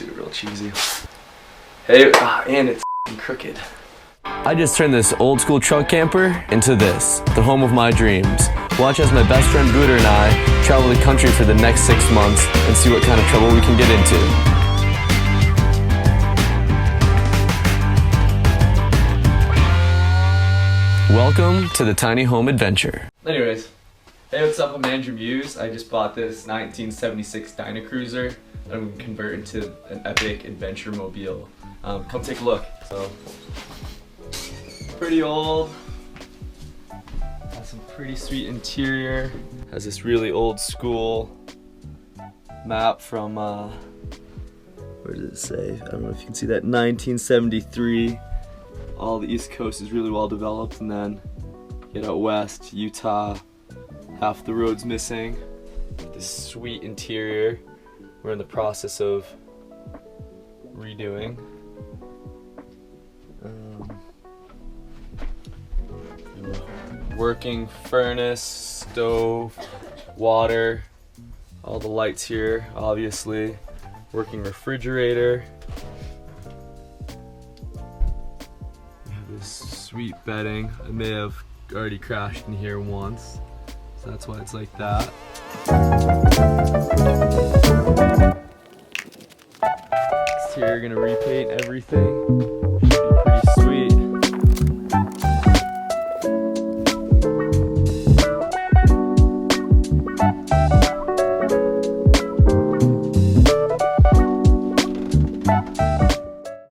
do it real cheesy. Hey, and it's crooked. I just turned this old school truck camper into this, the home of my dreams. Watch as my best friend Buddha and I travel the country for the next 6 months and see what kind of trouble we can get into. Welcome to the Tiny Home Adventure. Anyways, hey, what's up? I'm Andrew Muse. I just bought this 1976 Dynacruiser that I'm gonna convert into an epic adventure mobile. Come take a look. So, pretty old. Has some pretty sweet interior. Has this really old school map from where does it say? I don't know if you can see that. 1973. All the East Coast is really well developed, and then get out west, Utah, half the road's missing. This sweet interior we're in the process of redoing. Working furnace, stove, water, all the lights here, obviously. Working refrigerator. We have this sweet bedding. I may have already crashed in here once, so that's why it's like that. Exterior, gonna repaint everything. Should be